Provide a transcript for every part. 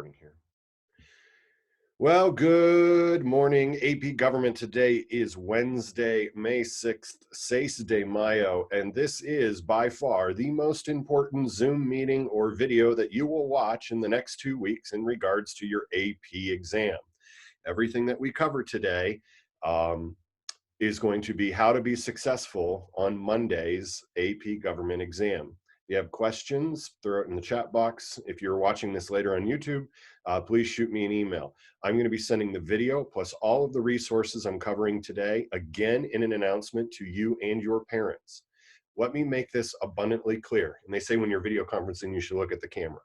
recording here. Well, good morning, AP Government. Today is Wednesday, May 6th, 6 de Mayo, and this is by far the most important Zoom meeting or video that you will watch in the next 2 weeks in regards to your AP exam. Everything that we cover today is going to be how to be successful on Monday's AP Government exam. If you have questions, throw it in the chat box. If you're watching this later on YouTube, please shoot me an email. I'm going to be sending the video plus all of the resources I'm covering today, again, in an announcement to you and your parents. Let me make this abundantly clear. And they say when you're video conferencing, you should look at the camera.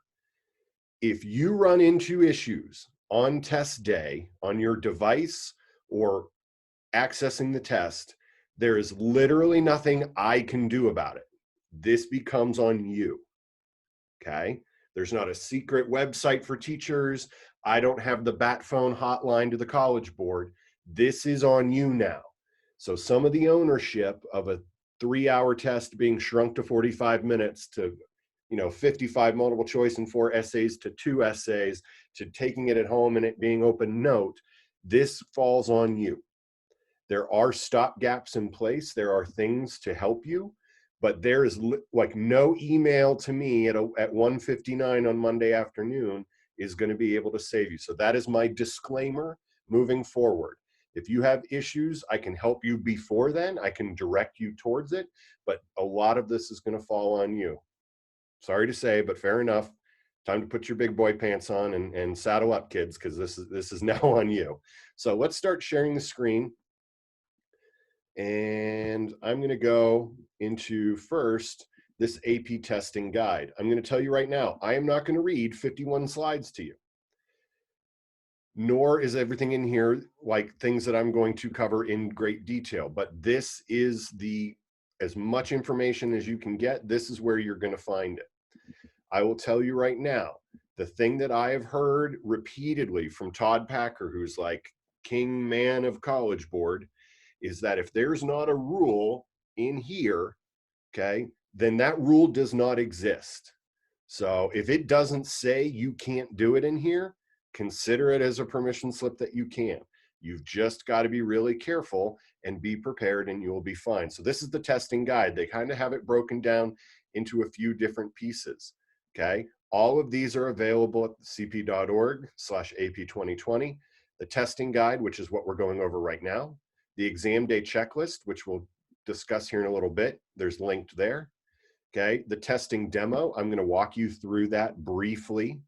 If you run into issues on test day on your device or accessing the test, there is literally nothing I can do about it. This becomes on you, okay? There's not a secret website for teachers. I don't have the bat phone hotline to the College Board. This is on you now. So some of the ownership of a 3-hour test being shrunk to 45 minutes to 55 multiple choice and 4 essays to 2 essays to taking it at home and it being open note, this falls on you. There are stop gaps in place. There are things to help you, but there is like no email to me at 1:59 on Monday afternoon is going to be able to save you. So that is my disclaimer moving forward. If you have issues, I can help you before then. I can direct you towards it, but a lot of this is going to fall on you. Sorry to say, but fair enough. Time to put your big boy pants on and saddle up, kids, because this is now on you. So let's start sharing the screen. And I'm going to go into first this AP testing guide. I'm going to tell you right now, I am not going to read 51 slides to you, nor is everything in here like things that I'm going to cover in great detail, but this is as much information as you can get. This is where you're going to find it. I will tell you right now, the thing that I have heard repeatedly from Todd Packer, who's like king man of College Board, is that if there's not a rule in here, okay, then that rule does not exist. So if it doesn't say you can't do it in here, consider it as a permission slip that you can. You've just got to be really careful and be prepared and you'll be fine. So this is the testing guide. They kind of have it broken down into a few different pieces, okay? All of these are available at cp.org/AP2020. The testing guide, which is what we're going over right now. The exam day checklist, which we'll discuss here in a little bit, there's linked there. Okay, the testing demo, I'm going to walk you through that briefly.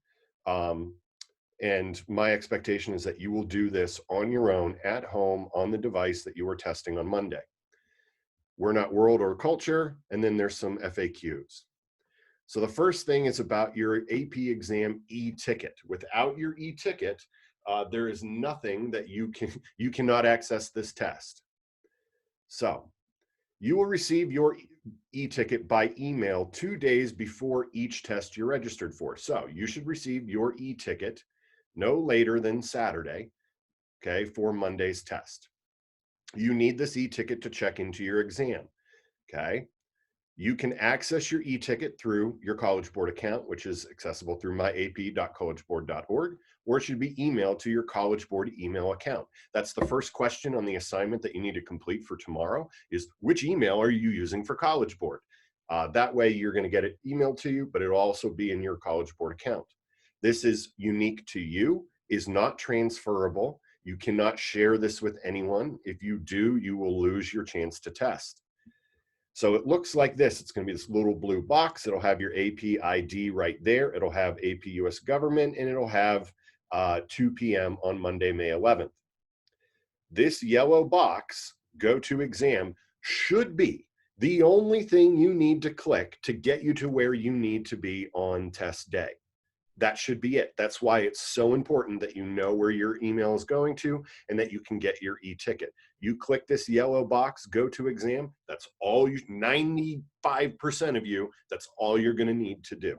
And my expectation is that you will do this on your own at home on the device that you were testing on Monday. We're not world or culture, and then there's some FAQs. So the first thing is about your AP exam e-ticket. Without your e-ticket, there is nothing that you cannot access this test. So you will receive your e-ticket by email 2 days before each test you're registered for. So you should receive your e-ticket no later than Saturday, okay, for Monday's test. You need this e-ticket to check into your exam, okay? You can access your e-ticket through your College Board account, which is accessible through myap.collegeboard.org, or it should be emailed to your College Board email account. That's the first question on the assignment that you need to complete for tomorrow is which email are you using for College Board? That way you're going to get it emailed to you, but it'll also be in your College Board account. This is unique to you, is not transferable. You cannot share this with anyone. If you do, you will lose your chance to test. So it looks like this. It's going to be this little blue box. It'll have your AP ID right there. It'll have AP US Government, and it'll have 2 p.m. on Monday, May 11th. This yellow box, Go to Exam, should be the only thing you need to click to get you to where you need to be on test day. That should be it. That's why it's so important that you know where your email is going to and that you can get your e-ticket. You click this yellow box, Go to Exam, that's all you, 95% of you, that's all you're going to need to do.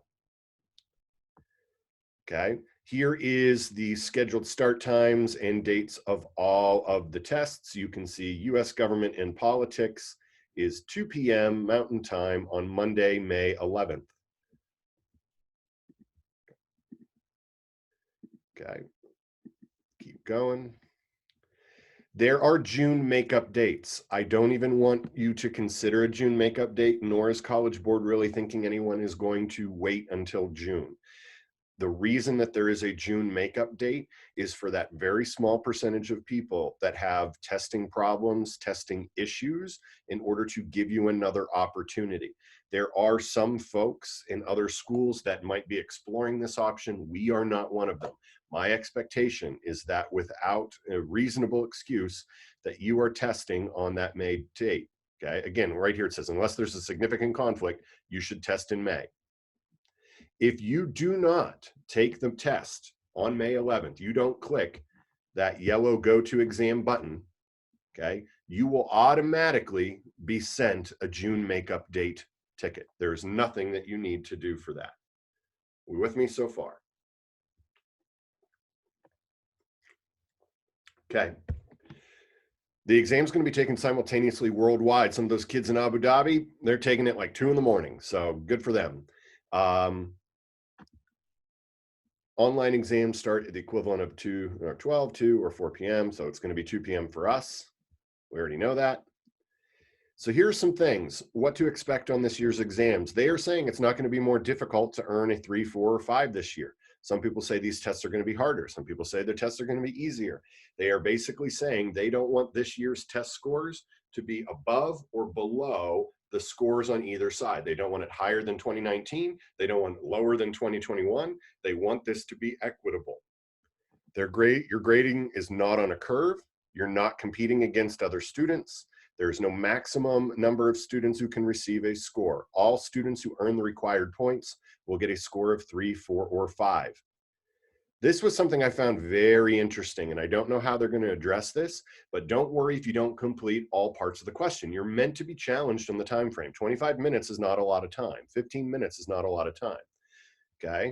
Okay, here is the scheduled start times and dates of all of the tests. You can see US Government and Politics is 2 p.m. Mountain Time on Monday, May 11th. Okay, keep going. There are June makeup dates. I don't even want you to consider a June makeup date, nor is College Board really thinking anyone is going to wait until June. The reason that there is a June makeup date is for that very small percentage of people that have testing problems, testing issues, in order to give you another opportunity. There are some folks in other schools that might be exploring this option. We are not one of them. My expectation is that without a reasonable excuse, that you are testing on that May date. Okay, again, right here it says, unless there's a significant conflict, you should test in May. If you do not take the test on May 11th, you don't click that yellow go to exam button, okay, you will automatically be sent a June makeup date ticket. There's nothing that you need to do for that. We with me so far? Okay. The exam's going to be taken simultaneously worldwide. Some of those kids in Abu Dhabi, they're taking it like 2 in the morning. So good for them. Online exams start at the equivalent of 2 or 12, 2 or 4 p.m. So it's going to be 2 p.m. for us. We already know that. So here's some things, what to expect on this year's exams. They are saying it's not going to be more difficult to earn a 3, 4, or 5 this year. Some people say these tests are going to be harder. Some people say their tests are going to be easier. They are basically saying they don't want this year's test scores to be above or below the scores on either side. They don't want it higher than 2019. They don't want it lower than 2021. They want this to be equitable. Your grading is not on a curve. You're not competing against other students. There's no maximum number of students who can receive a score. All students who earn the required points will get a score of 3, 4, or 5. This was something I found very interesting, and I don't know how they're going to address this, but don't worry if you don't complete all parts of the question. You're meant to be challenged on the time frame. 25 minutes is not a lot of time. 15 minutes is not a lot of time. Okay?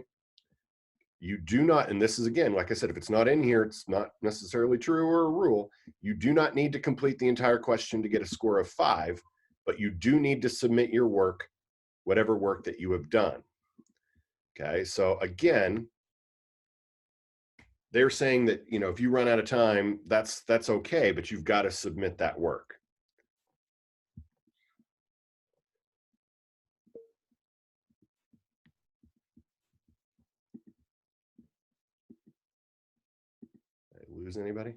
You do not, and this is again, like I said, if it's not in here, it's not necessarily true or a rule. You do not need to complete the entire question to get a score of 5, but you do need to submit your work, whatever work that you have done. Okay, so again, they're saying that, you know, if you run out of time, that's okay, but you've got to submit that work. Did I lose anybody?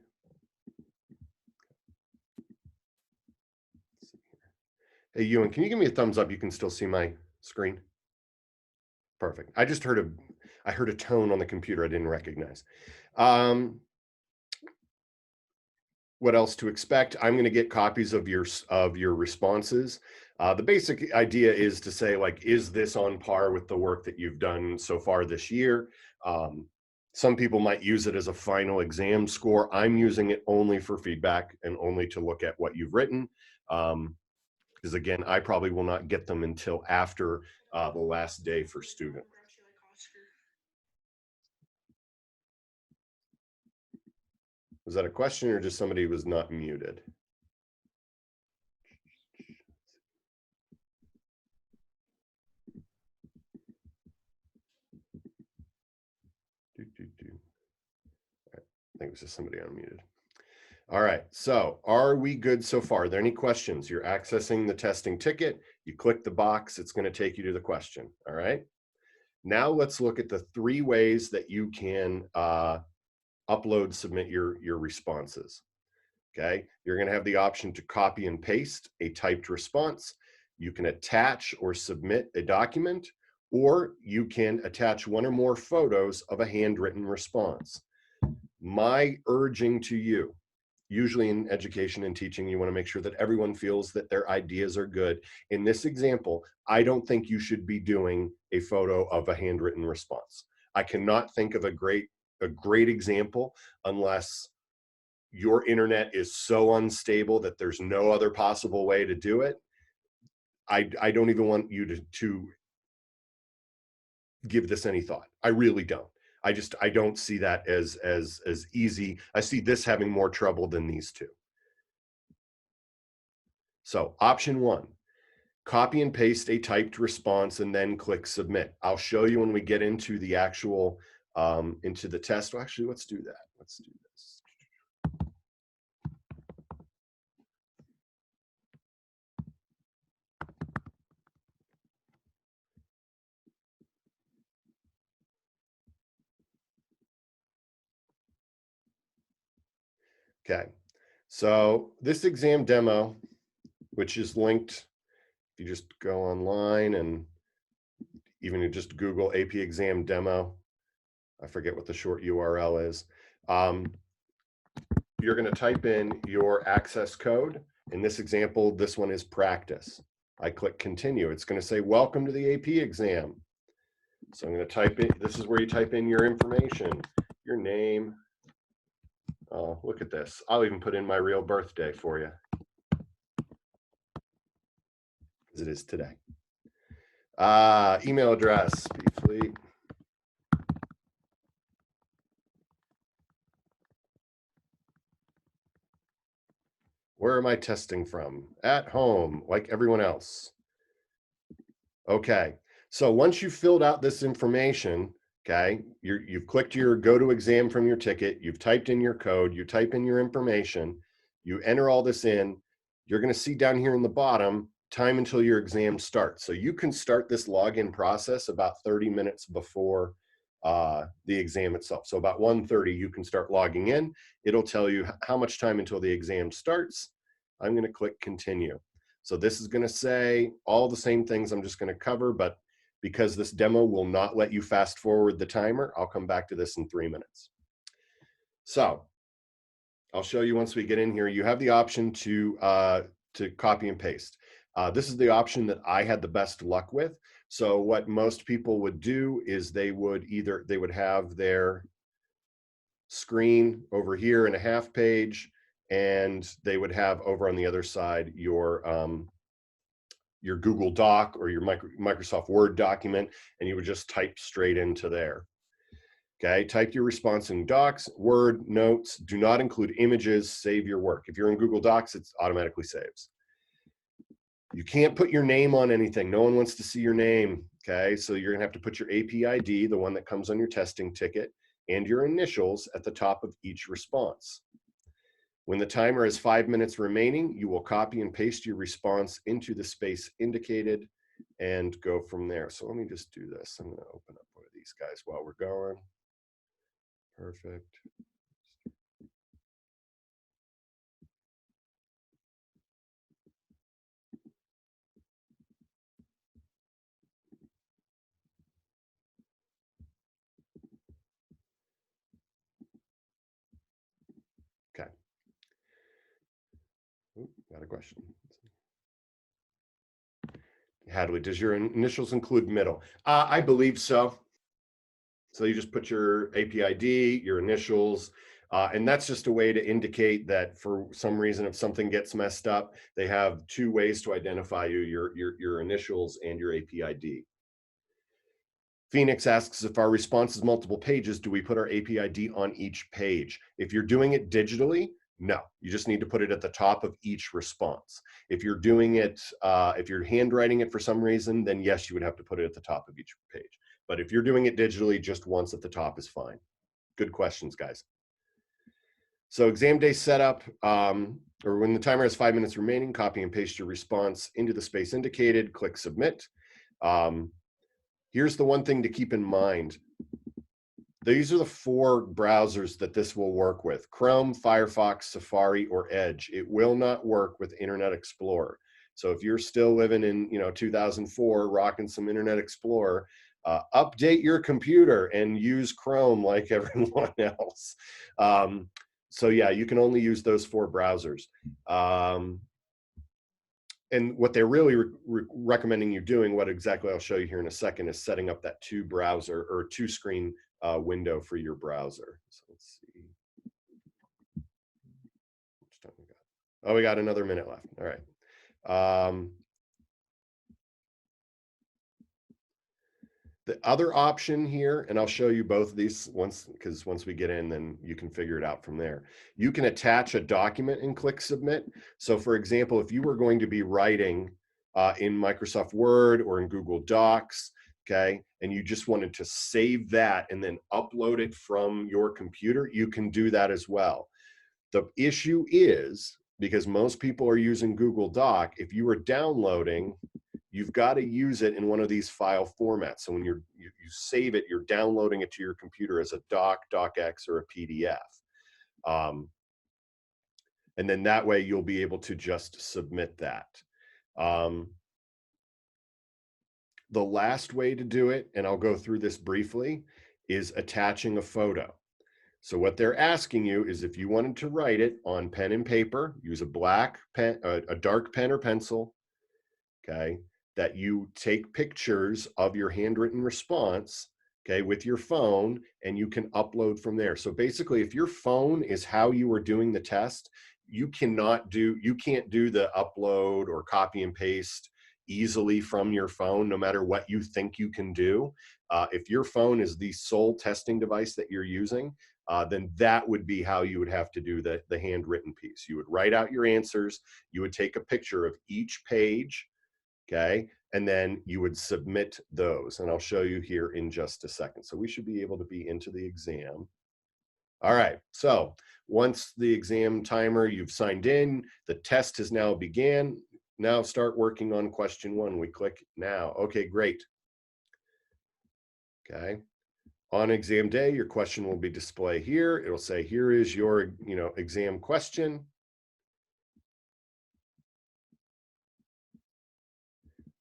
Hey, Ewan, can you give me a thumbs up? You can still see my screen. Perfect. I just heard a tone on the computer I didn't recognize. What else to expect? I'm going to get copies of your responses. The basic idea is to say, like, is this on par with the work that you've done so far this year? Some people might use it as a final exam score. I'm using it only for feedback and only to look at what you've written. Because again, I probably will not get them until after the last day for student. Was that a question or just somebody who was not muted? I think it was just somebody unmuted. All right, so are we good so far? Are there any questions? You're accessing the testing ticket, you click the box, it's going to take you to the question. All right, now let's look at the 3 ways that you can submit your responses. Okay, you're going to have the option to copy and paste a typed response. You can attach or submit a document, or you can attach 1 or more photos of a handwritten response. My urging to you, usually in education and teaching, you want to make sure that everyone feels that their ideas are good. In this example, I don't think you should be doing a photo of a handwritten response. I cannot think of a great example unless your internet is so unstable that there's no other possible way to do it. I don't even want you to give this any thought. I really don't. I don't see that as easy. I see this having more trouble than these 2. So option 1, copy and paste a typed response and then click submit. I'll show you when we get into the actual into the test. Well, actually, let's do that. Let's do this. Okay, so this exam demo, which is linked, if you just go online and even you just Google AP exam demo, I forget what the short URL is. You're going to type in your access code. In this example, this one is practice. I click continue. It's going to say, welcome to the AP exam. So I'm going to type in, this is where you type in your information, your name. Oh, look at this. I'll even put in my real birthday for you, as it is today. Email address, bfleet. Where am I testing from? At home, like everyone else. Okay, so once you've filled out this information, okay, you've clicked your go to exam from your ticket, you've typed in your code, you type in your information, you enter all this in, you're going to see down here in the bottom, time until your exam starts. So you can start this login process about 30 minutes before the exam itself. So about 1:30, you can start logging in. It'll tell you how much time until the exam starts. I'm going to click continue. So this is going to say all the same things I'm just going to cover, but because this demo will not let you fast forward the timer, I'll come back to this in 3 minutes. So I'll show you once we get in here. You have the option to copy and paste. This is the option that I had the best luck with. So what most people would do is they would have their screen over here in a half page, and they would have over on the other side your Google Doc or your Microsoft Word document, and you would just type straight into there. Okay, type your response in Docs, Word, Notes. Do not include images, save your work. If you're in Google Docs, it automatically saves. You can't put your name on anything. No one wants to see your name, okay? So you're gonna have to put your AP ID, the one that comes on your testing ticket, and your initials at the top of each response. When the timer has 5 minutes remaining, you will copy and paste your response into the space indicated and go from there. So let me just do this. I'm gonna open up one of these guys while we're going. Perfect. Okay. Ooh, got a question. Hadley, does your initials include middle? I believe so. So you just put your AP ID, your initials, and that's just a way to indicate that for some reason, if something gets messed up, they have 2 ways to identify you, your initials and your AP ID. Phoenix asks, if our response is multiple pages, do we put our AP ID on each page? If you're doing it digitally, no, you just need to put it at the top of each response. If you're doing it, if you're handwriting it for some reason, then yes, you would have to put it at the top of each page. But if you're doing it digitally, just once at the top is fine. Good questions, guys. So exam day setup, or when the timer has 5 minutes remaining, copy and paste your response into the space indicated, click submit. Here's the one thing to keep in mind. These are the 4 browsers that this will work with: Chrome, Firefox, Safari, or Edge. It will not work with Internet Explorer. So if you're still living in 2004, rocking some Internet Explorer, update your computer and use Chrome like everyone else. So yeah, you can only use those 4 browsers. And what they're really recommending you doing, what exactly I'll show you here in a second, is setting up that 2 browser or 2 screen window for your browser. So let's see. Which time we got? Oh, we got another minute left. All right. The other option here, and I'll show you both of these once, because once we get in, then you can figure it out from there. You can attach a document and click submit. So for example, if you were going to be writing in Microsoft Word or in Google Docs, okay, and you just wanted to save that and then upload it from your computer, you can do that as well. The issue is, because most people are using Google Doc, if you are downloading, you've got to use it in one of these file formats. So when you save it, you're downloading it to your computer as a doc, docx, or a PDF. And then that way you'll be able to just submit that. The last way to do it, and I'll go through this briefly, is attaching a photo. So what they're asking you is, if you wanted to write it on pen and paper, use a black pen, a dark pen or pencil, okay, that you take pictures of your handwritten response, okay, with your phone, and you can upload from there. So basically, if your phone is how you were doing the test, you can't do the upload or copy and paste easily from your phone, no matter what you think you can do. If your phone is the sole testing device that you're using, then that would be how you would have to do the handwritten piece. You would write out your answers, you would take a picture of each page, okay, and then you would submit those. And I'll show you here in just a second. So we should be able to be into the exam. All right, so once the exam timer, you've signed in, the test has now began. Now start working on question 1. We click now. Okay, great. Okay. On exam day, your question will be displayed here. It'll say, here is your, exam question.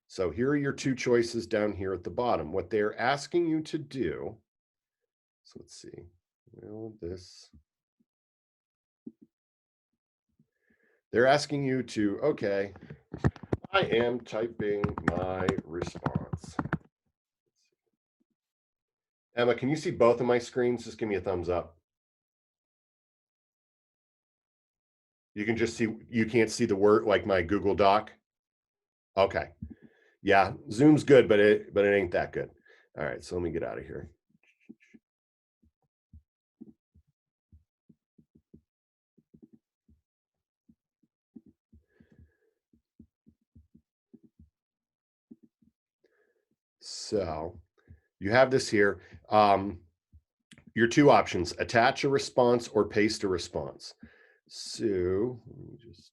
So here are your 2 choices down here at the bottom. What they're asking you to do, so let's see, they're asking you to, okay, I am typing my response. Emma, can you see both of my screens? Just give me a thumbs up. You can just see, you can't see the word, like my Google Doc? Okay. Yeah, Zoom's good, but it ain't that good. All right, so let me get out of here. So you have this here. Your 2 options: attach a response or paste a response. So let me just.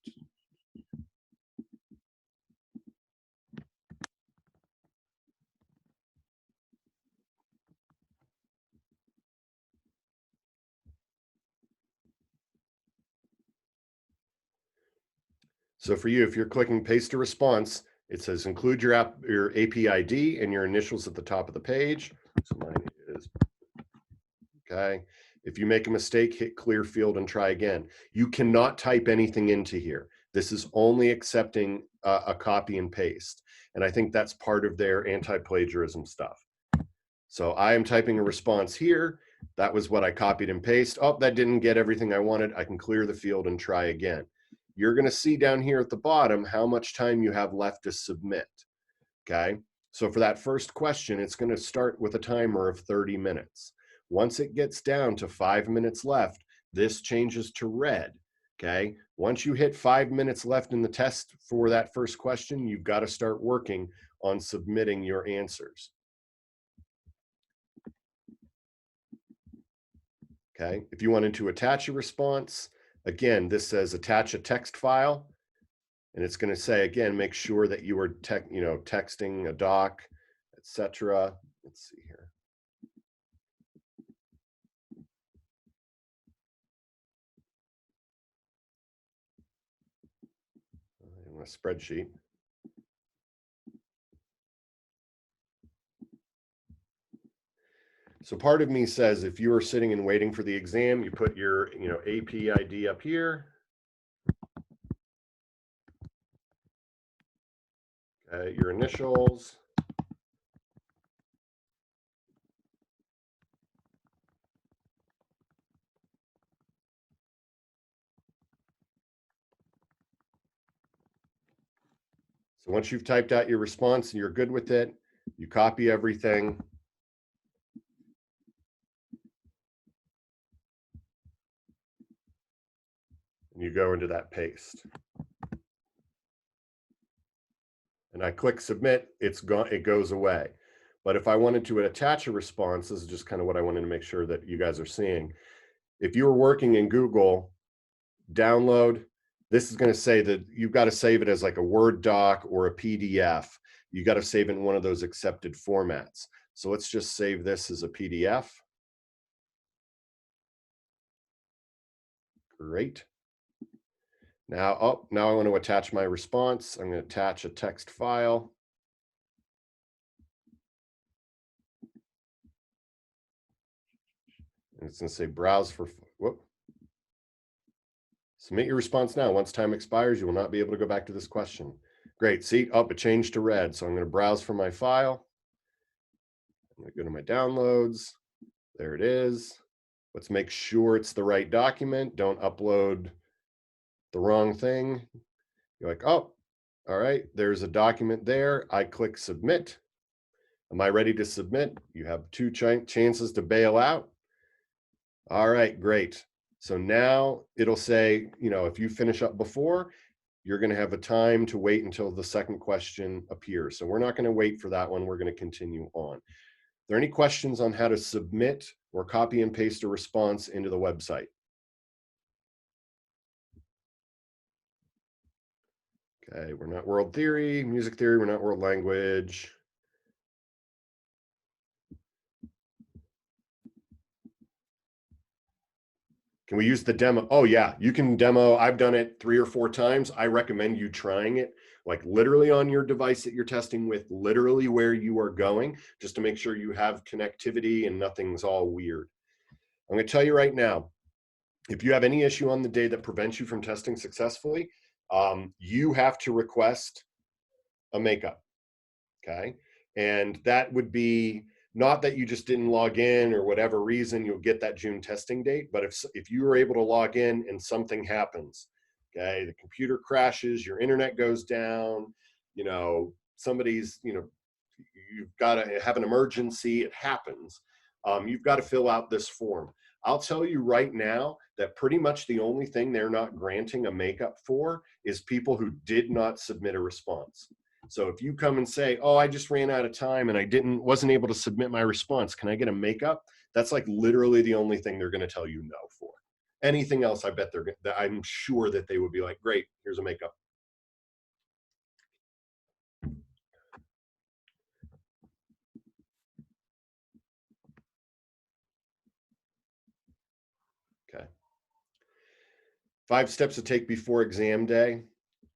So for you, if you're clicking paste a response, it says include your AP ID and your initials at the top of the page. So mine is, okay. If you make a mistake, hit clear field and try again. You cannot type anything into here. This is only accepting a copy and paste. And I think that's part of their anti-plagiarism stuff. So I am typing a response here. That was what I copied and pasted. Oh, that didn't get everything I wanted. I can clear the field and try again. You're going to see down here at the bottom how much time you have left to submit. Okay. So for that first question, it's going to start with a timer of 30 minutes. Once it gets down to 5 minutes left, this changes to red. Okay. Once you hit 5 minutes left in the test for that first question, you've got to start working on submitting your answers. Okay. If you wanted to attach a response, again, this says attach a text file. And it's going to say, again, make sure that you are texting a doc, etc. Let's see here. In a spreadsheet. So part of me says, if you are sitting and waiting for the exam, you put your AP ID up here. Your initials. So once you've typed out your response and you're good with it, you copy everything. And you go into that paste. And I click submit, it's gone, it goes away. But if I wanted to attach a response, this is just kind of what I wanted to make sure that you guys are seeing. If you were working in Google, download, this is going to say that you've got to save it as like a Word doc or a PDF. You got to save it in one of those accepted formats. So let's just save this as a PDF. Great. Now, now I want to attach my response. I'm going to attach a text file. And it's going to say browse for, whoop. Submit your response now. Once time expires, you will not be able to go back to this question. Great. See, it changed to red. So I'm going to browse for my file. I'm going to go to my downloads. There it is. Let's make sure it's the right document. Don't upload the wrong thing. You're like, oh, all right, there's a document there. I click submit. Am I ready to submit? You have two chances to bail out. All right, great. So now it'll say, if you finish up before, you're going to have a time to wait until the second question appears. So we're not going to wait for that one. We're going to continue on. Are there any questions on how to submit or copy and paste a response into the website? Okay, we're not world theory, music theory, we're not world language. Can we use the demo? Oh yeah, you can demo. I've done it 3 or 4 times. I recommend you trying it, like literally on your device that you're testing with, literally where you are going, just to make sure you have connectivity and nothing's all weird. I'm going to tell you right now, if you have any issue on the day that prevents you from testing successfully, you have to request a makeup. Okay. And that would be not that you just didn't log in or whatever reason, you'll get that June testing date. But if you were able to log in and something happens, okay, the computer crashes, your internet goes down, somebody's, you've got to have an emergency, it happens. You've got to fill out this form. I'll tell you right now that pretty much the only thing they're not granting a makeup for is people who did not submit a response. So if you come and say, oh, I just ran out of time and I wasn't able to submit my response, can I get a makeup? That's like literally the only thing they're going to tell you no for. Anything else, I bet I'm sure that they would be like, great, here's a makeup. Okay. 5 steps to take before exam day.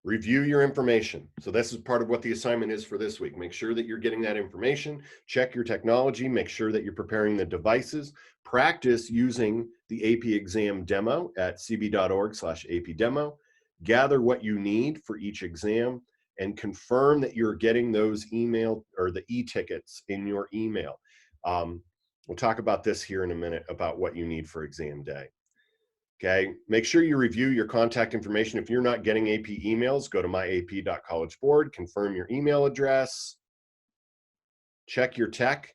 Review your information. So this is part of what the assignment is for this week. Make sure that you're getting that information, check your technology, make sure that you're preparing the devices, practice using the AP exam demo at cb.org/AP demo, gather what you need for each exam, and confirm that you're getting those email or the e-tickets in your email. We'll talk about this here in a minute about what you need for exam day. Okay, make sure you review your contact information. If you're not getting AP emails, go to myap.collegeboard, confirm your email address, check your tech.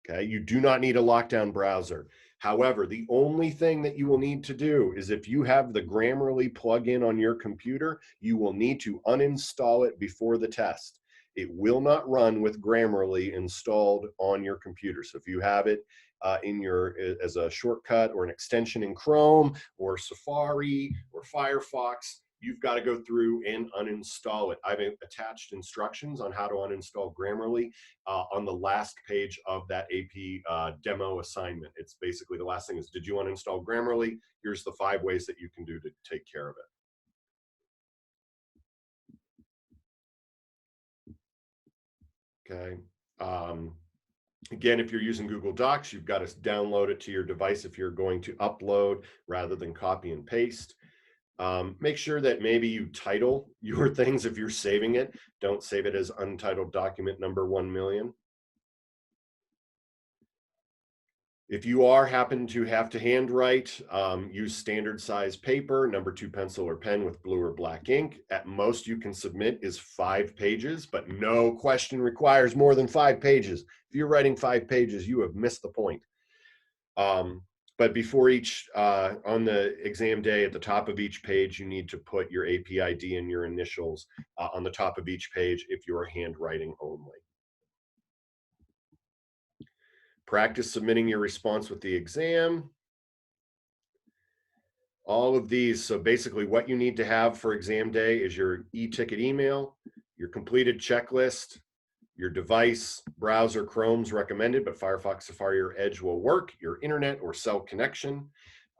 Okay, you do not need a lockdown browser. However, the only thing that you will need to do is if you have the Grammarly plugin on your computer, you will need to uninstall it before the test. It will not run with Grammarly installed on your computer. So if you have it as a shortcut or an extension in Chrome or Safari or Firefox, you've got to go through and uninstall it. I've attached instructions on how to uninstall Grammarly on the last page of that AP demo assignment. It's basically the last thing is, did you uninstall Grammarly? Here's the 5 ways that you can do to take care of it. Okay. Again, if you're using Google Docs, you've got to download it to your device if you're going to upload rather than copy and paste. Make sure that maybe you title your things if you're saving it. Don't save it as untitled document number 1 million. If you happen to have to handwrite, use standard size paper, number 2 pencil or pen with blue or black ink. At most you can submit is 5 pages, but no question requires more than 5 pages. If you're writing 5 pages, you have missed the point. But before on the exam day, at the top of each page, you need to put your AP ID and your initials on the top of each page if you're handwriting only. Practice submitting your response with the exam. All of these. So basically what you need to have for exam day is your e-ticket email, your completed checklist, your device, browser, Chrome's recommended, but Firefox, Safari, or Edge will work, your internet or cell connection.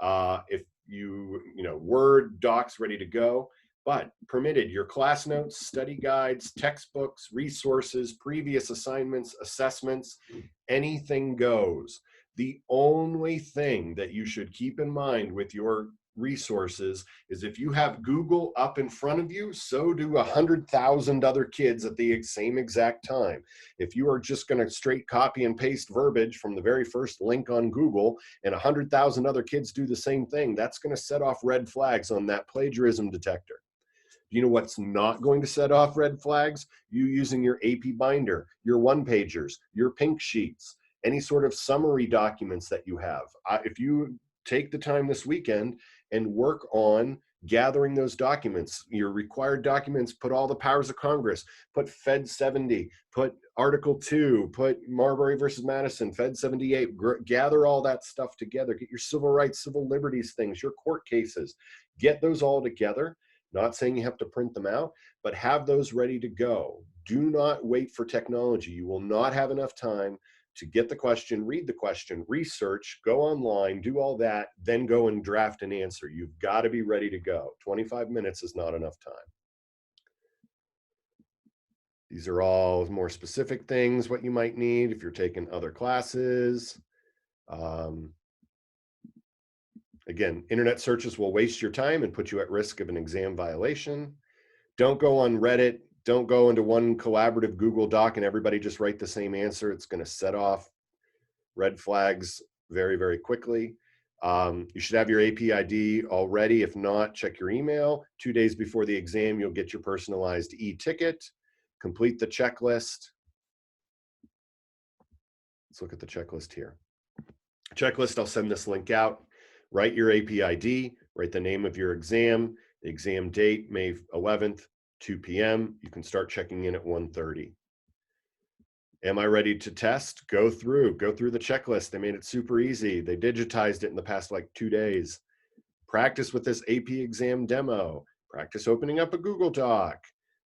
If you know, Word, docs ready to go, but permitted your class notes, study guides, textbooks, resources, previous assignments, assessments, anything goes. The only thing that you should keep in mind with your resources is if you have Google up in front of you, so do 100,000 other kids at the same exact time. If you are just going to straight copy and paste verbiage from the very first link on Google and 100,000 other kids do the same thing, that's going to set off red flags on that plagiarism detector. You know what's not going to set off red flags? You using your AP binder, your one-pagers, your pink sheets, any sort of summary documents that you have. If you take the time this weekend and work on gathering those documents, your required documents, put all the powers of Congress, put Fed 70, put Article 2, put Marbury versus Madison, Fed 78, gather all that stuff together, get your civil rights, civil liberties things, your court cases, get those all together. Not saying you have to print them out, but have those ready to go. Do not wait for technology. You will not have enough time to get the question, read the question, research, go online, do all that, then go and draft an answer. You've got to be ready to go. 25 minutes is not enough time. These are all more specific things, what you might need if you're taking other classes. Again, internet searches will waste your time and put you at risk of an exam violation. Don't go on Reddit. Don't go into one collaborative Google Doc and everybody just write the same answer. It's going to set off red flags very, very quickly. You should have your AP ID already. If not, check your email. 2 days before the exam, you'll get your personalized e-ticket. Complete the checklist. Let's look at the checklist here. Checklist, I'll send this link out. Write your AP ID, write the name of your exam, the exam date, May 11th, 2 p.m. You can start checking in at 1:30. Am I ready to test? Go through the checklist. They made it super easy. They digitized it in the past like 2 days. Practice with this AP exam demo. Practice opening up a Google Doc.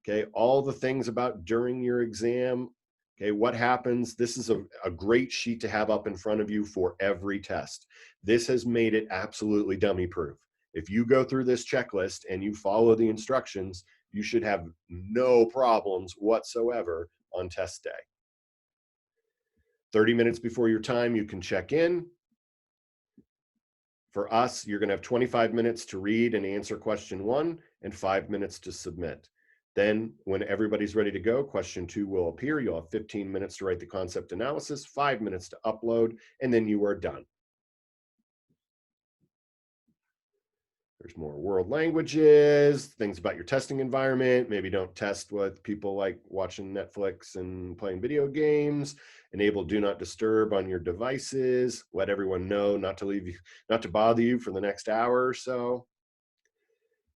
Okay, all the things about during your exam. Okay, what happens? This is a great sheet to have up in front of you for every test. This has made it absolutely dummy proof. If you go through this checklist and you follow the instructions, you should have no problems whatsoever on test day. 30 minutes before your time, you can check in. For us, you're going to have 25 minutes to read and answer question 1 and 5 minutes to submit. Then when everybody's ready to go, question 2 will appear. You'll have 15 minutes to write the concept analysis, 5 minutes to upload, and then you are done. There's more world languages, things about your testing environment. Maybe don't test with people like watching Netflix and playing video games. Enable do not disturb on your devices. Let everyone know not to bother you for the next hour or so.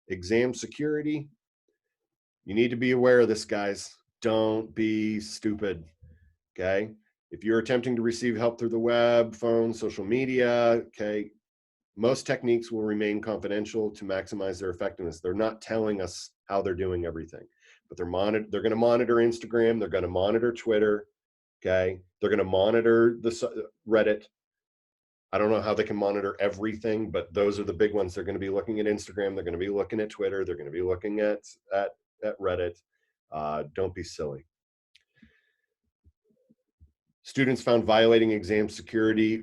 Exam security. You need to be aware of this, guys. Don't be stupid, okay? If you're attempting to receive help through the web, phone, social media, okay, most techniques will remain confidential to maximize their effectiveness. They're not telling us how they're doing everything, but they're going to monitor Instagram. They're going to monitor Twitter, okay? They're going to monitor the Reddit. I don't know how they can monitor everything, but those are the big ones. They're going to be looking at Instagram. They're going to be looking at Twitter. They're going to be looking at Reddit. Don't be silly. Students found violating exam security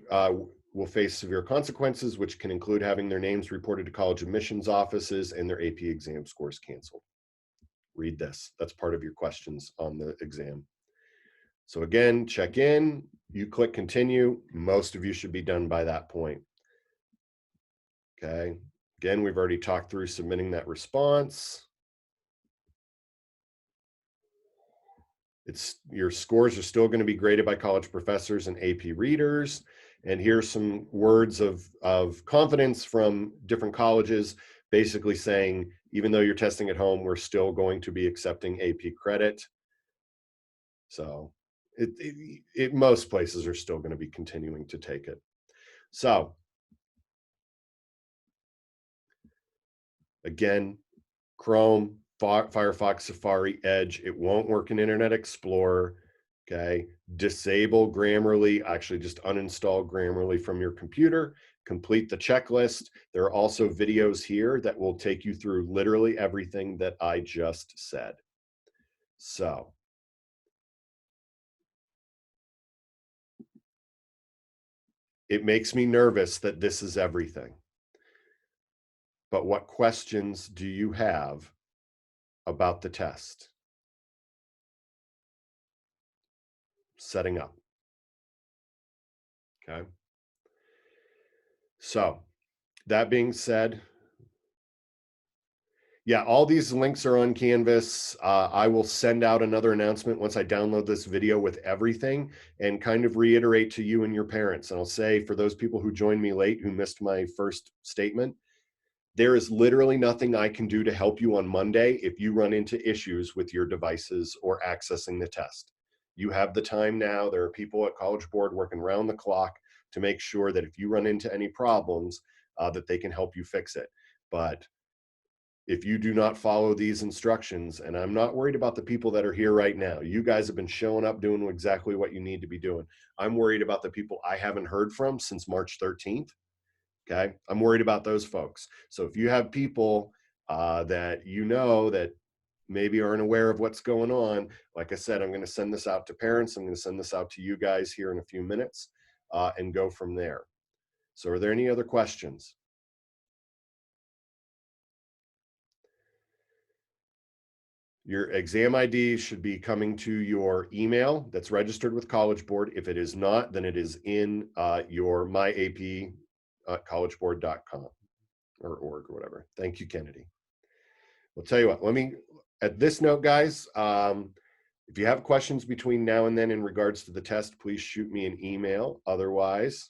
will face severe consequences, which can include having their names reported to college admissions offices and their AP exam scores canceled. Read this. That's part of your questions on the exam. So again, check in, you click continue. Most of you should be done by that point. Okay. Again, we've already talked through submitting that response. Your scores are still going to be graded by college professors and AP readers. And here's some words of confidence from different colleges, basically saying, even though you're testing at home, we're still going to be accepting AP credit. So Most places are still going to be continuing to take it. So again, Chrome, Firefox, Safari, Edge. It won't work in Internet Explorer. Okay. Disable Grammarly. Actually, just uninstall Grammarly from your computer. Complete the checklist. There are also videos here that will take you through literally everything that I just said. So it makes me nervous that this is everything. But what questions do you have about the test? Setting up. Okay. So that being said, yeah, all these links are on Canvas. I will send out another announcement once I download this video with everything and kind of reiterate to you and your parents. And I'll say, for those people who joined me late, who missed my first statement, there is literally nothing I can do to help you on Monday if you run into issues with your devices or accessing the test. You have the time now. There are people at College Board working around the clock to make sure that if you run into any problems, that they can help you fix it. But if you do not follow these instructions, and I'm not worried about the people that are here right now, you guys have been showing up doing exactly what you need to be doing. I'm worried about the people I haven't heard from since March 13th. Okay. I'm worried about those folks. So if you have people that you know that maybe aren't aware of what's going on, like I said, I'm going to send this out to parents. I'm going to send this out to you guys here in a few minutes and go from there. So are there any other questions? Your exam ID should be coming to your email that's registered with College Board. If it is not, then it is in your myap.collegeboard.com or org or whatever. Thank you, Kennedy. I'll tell you what, at this note, guys, if you have questions between now and then in regards to the test, please shoot me an email. Otherwise,